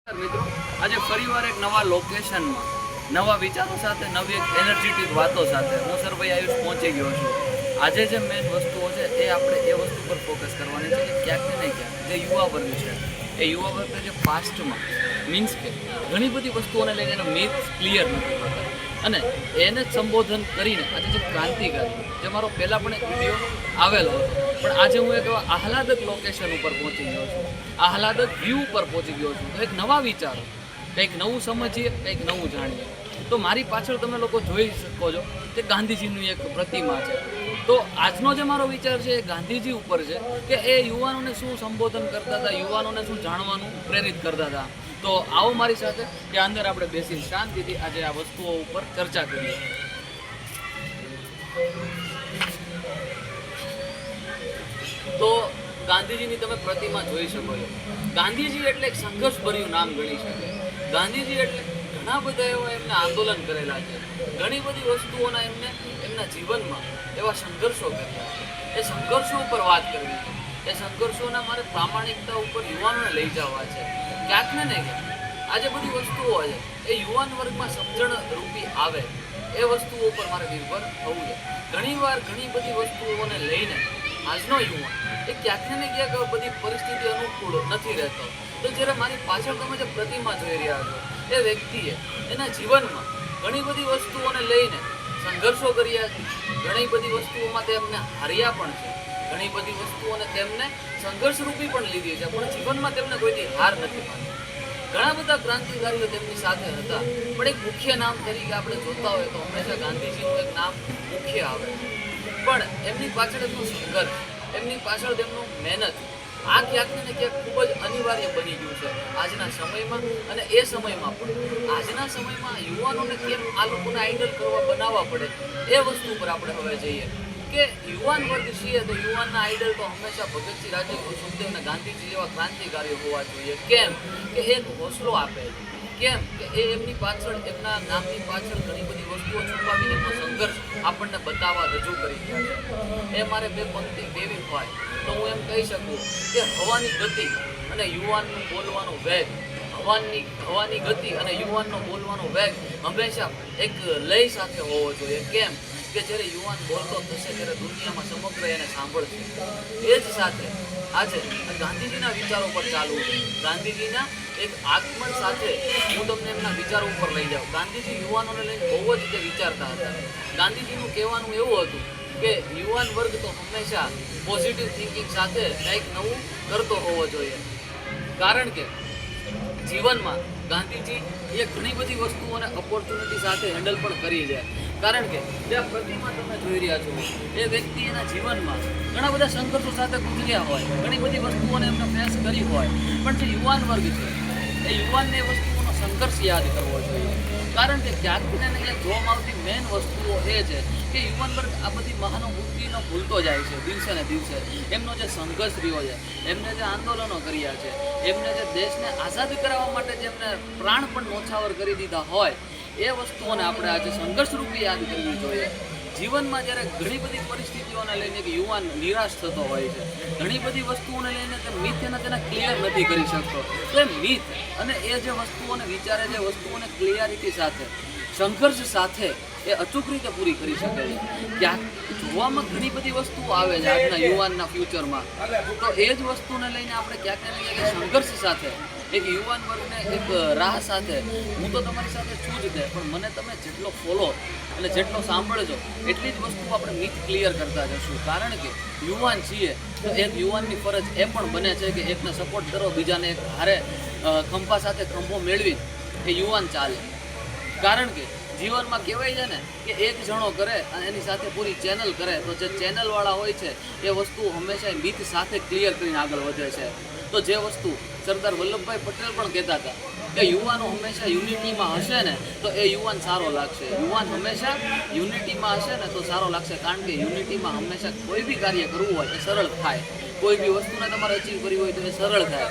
મિત્રો, આજે ફરીવાર એક નવા લોકેશનમાં નવા વિચારો સાથે નવી એક એનર્જેટિક વાતો સાથે હું સરભાઈ આયુષ પહોંચી ગયો છું। આજે જે મેઇન વસ્તુઓ છે એ આપણે એ વસ્તુ પર ફોકસ કરવાની છે કે ક્યાંક ને નહીં ક્યાંક જે યુવા વર્ગ છે એ યુવા વર્ગ જે પાસ્ટમાં મીન્સ કે ઘણી બધી વસ્તુઓને લઈને એનો મિથ ક્લિયર નથી હોતા અને એને જ સંબોધન કરીને આજે જે ક્રાંતિકારી જે મારો પહેલાં પણ એક વિડીયો આવેલો હતો પણ આજે હું એક એવા આહલાદક લોકેશન ઉપર પહોંચી ગયો છું, આહલાદક વ્યૂ ઉપર પહોંચી ગયો છું। તો એક નવા વિચારો, કંઈક નવું સમજીએ, કંઈક નવું જાણીએ। તો મારી પાછળ તમે લોકો જોઈ શકો છો કે ગાંધીજીની એક પ્રતિમા છે। તો આજનો જે મારો વિચાર છે એ ગાંધીજી ઉપર છે કે એ યુવાનોને શું સંબોધન કરતા હતા, યુવાનોને શું જાણવાનું પ્રેરિત કરતા હતા। તો આવો મારી સાથે કે અંદર આપણે બેસી શાંતિથી આજે આ વસ્તુઓ ઉપર ચર્ચા કરીએ। તો ગાંધીજીની તમે પ્રતિમા જોઈ શકો છો। ગાંધીજી એટલે એક સંઘર્ષભર્યું નામ ગણી શકે। ગાંધીજી એટલે ઘણા બધા એવા એમને આંદોલન કરેલા છે, ઘણી બધી વસ્તુઓના એમના જીવનમાં એવા સંઘર્ષો કર્યા છે। એ સંઘર્ષો ઉપર વાત કરવી છે, એ સંઘર્ષોના મારે પ્રામાણિકતા ઉપર યુવાનોને લઈ જવા છે। ક્યાંક ને ક્યાંક આજે બધી વસ્તુઓ છે એ યુવાન વર્ગમાં સમજણ રૂપી આવે એ વસ્તુઓ ઉપર મારે નિર્ભર થવું છે। ઘણીવાર ઘણી બધી વસ્તુઓને લઈને આજનો યુવાન એ ક્યાંક ને ક્યાંક બધી પરિસ્થિતિ અનુકૂળ નથી રહેતો। તો જ્યારે મારી પાછળ તમે જે પ્રતિમા જોઈ રહ્યા છો એ વ્યક્તિએ એના જીવનમાં ઘણી બધી વસ્તુઓને લઈને સંઘર્ષો કર્યા છે, ઘણી બધી વસ્તુઓમાં તેમને હાર્યા પણ છે, ઘણી બધી વસ્તુઓને તેમને સંઘર્ષરૂપી પણ લીધી છે, પણ જીવનમાં તેમને કોઈથી હાર નથી માની। ઘણા બધા ક્રાંતિકારીઓ તેમની સાથે હતા, પણ એક મુખ્ય નામ તરીકે આપણે જોતા હોય તો હંમેશા ગાંધીજીનું એક નામ મુખ્ય આવે છે। પણ એમની પાછળ એમનું સંઘર્ષ, એમની પાછળ તેમનું મહેનત આ ક્યાંક ને ક્યાંક ખૂબ જ અનિવાર્ય બની ગયું છે આજના સમયમાં। અને એ સમયમાં પણ આજના સમયમાં યુવાનોને કેમ આ લોકોને આઈડલ બનાવવા પડે એ વસ્તુ પર આપણે હવે જઈએ કે યુવાન વર્ગ છીએ તો યુવાનના આઈડલ તો હંમેશા ભગતસિંહ, રાજગુરુ, સુખદેવ અને ગાંધીજી જેવા ક્રાંતિકારીઓ હોવા જોઈએ। કેમ કે એક હોસલો આપે, કેમ કે એ એમની પાછળ, એમના નામની પાછળ ઘણી બધી વસ્તુઓ છુપાવીને એમનો સંઘર્ષ આપણને બતાવવા રજૂ કરી રહ્યા છે। એ મારે બે પંક્તિ કેવી હોય તો હું એમ કહી શકું કે હવાની ગતિ અને યુવાનનું બોલવાનો વેગ, હવાની ગતિ અને યુવાનનો બોલવાનો વેગ હંમેશા એક લય સાથે હોવો જોઈએ। કેમ કે જ્યારે યુવાન બોલતો થશે ત્યારે દુનિયામાં સમગ્ર એને સાંભળશે। એ જ સાથે આજે ગાંધીજીના વિચારો પર ચાલવું છે, ગાંધીજીના એક આગમન સાથે હું તમને એમના વિચારો ઉપર લઈ જાઉં। ગાંધીજી યુવાનોને લઈને બહુ જ તે વિચારતા હતા। ગાંધીજીનું કહેવાનું એવું હતું કે યુવાન વર્ગ તો હંમેશા પોઝિટિવ થિંકિંગ સાથે કંઈક નવું કરતો હોવો જોઈએ, કારણ કે જીવનમાં ગાંધીજી એ ઘણી બધી વસ્તુઓને ઓપોર્ચ્યુનિટી સાથે હેન્ડલ પણ કરી છે। કારણ કે જે પ્રતિમા તમે જોઈ રહ્યા છો એ વ્યક્તિ એના જીવનમાં ઘણા બધા સંઘર્ષો સાથે ગુજર્યા હોય, ઘણી બધી વસ્તુઓને એમને ફેસ કરી હોય, પણ જે યુવાન વર્ગ છે એ યુવાનને એ વસ્તુઓનો સંઘર્ષ યાદ કરવો જોઈએ। કારણ કે ક્યાંક ને ક્યાંક જોવામાં આવતી મેઇન વસ્તુઓ એ છે કે યુવાન વર્ગ આ બધી મહાનુભૂતિનો ભૂલતો જાય છે દિવસે ને દિવસે। એમનો જે સંઘર્ષ રહ્યો છે, એમને જે આંદોલનો કર્યા છે, એમને જે દેશને આઝાદ કરાવવા માટે જે એમને પ્રાણ પણ નોછાવર કરી દીધા હોય એ વસ્તુઓને આપણે આજે સંઘર્ષરૂપી યાદ કરવી જોઈએ। જીવનમાં જ્યારે ઘણી બધી પરિસ્થિતિઓને લઈને કે યુવાન નિરાશ થતો હોય છે, ઘણી બધી વસ્તુઓને લઈને તે મિથ તેના ક્લિયર નથી કરી શકતો, તો એ મિથ અને એ જે વસ્તુઓને વિચારે, જે વસ્તુઓને ક્લિયરિટી સાથે, સંઘર્ષ સાથે એ અચૂક રીતે પૂરી કરી શકે છે। ક્યાંક જોવામાં ઘણી બધી વસ્તુઓ આવે છે આજના યુવાનના ફ્યુચરમાં, તો એ જ વસ્તુને લઈને આપણે ક્યાંક ને ક્યાંક સંઘર્ષ સાથે એક યુવાન વર્ગને એક રાહ સાથે હું તો તમારી સાથે છું જ તે, પણ મને તમે જેટલો ફોલો અને જેટલો સાંભળજો એટલી જ વસ્તુ આપણે મિથ ક્લિયર કરતા જશું। કારણ કે યુવાન છીએ તો એક યુવાનની ફરજ એ પણ બને છે કે એકને સપોર્ટ કરો, બીજાને એક હારે ખંભા સાથે ખંભો મેળવી એ યુવાન ચાલે। કારણ કે જીવનમાં કહેવાય છે ને કે એક જણો કરે અને એની સાથે પૂરી ચેનલ કરે તો જે ચેનલવાળા હોય છે એ વસ્તુ હંમેશા મિથ સાથે ક્લિયર કરીને આગળ વધે છે। તો જે વસ્તુ સરદાર વલ્લભભાઈ પટેલ પણ કહેતા હતા કે યુવાનો હંમેશા યુનિટીમાં હશે ને તો એ યુવાન સારો લાગશે, યુવાન હંમેશા યુનિટીમાં હશે ને તો સારો લાગશે। કારણ કે યુનિટીમાં હંમેશા કોઈ બી કાર્ય કરવું હોય એ સરળ થાય, કોઈ બી વસ્તુને તમારે અચીવ કરવી હોય તો એ સરળ થાય।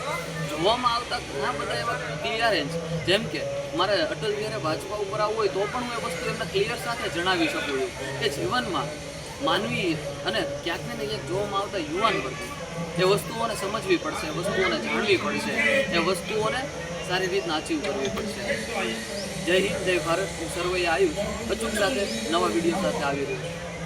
જોવામાં આવતા ઘણા બધા એવા ક્લિયરન્સ, જેમ કે મારે અટલ બિહારી વાજપેયી ઉપર આવવું હોય તો પણ હું એ વસ્તુ એમને ક્લિયર સાથે જણાવી શકું છું કે જીવનમાં માનવી અને ક્યાંક ને ક્યાંક જોવામાં આવતા યુવાન વર્ગ એ વસ્તુઓને સમજવી પડશે, વસ્તુઓને જાણવી પડશે, એ વસ્તુઓને સારી રીતના અચીવ કરવી પડશે. જય હિન્દ, જય ભારત. હું સર્વૈયા આયુષ અચૂક સાથે નવા વિડીયો સાથે આવી રહ્યો છું.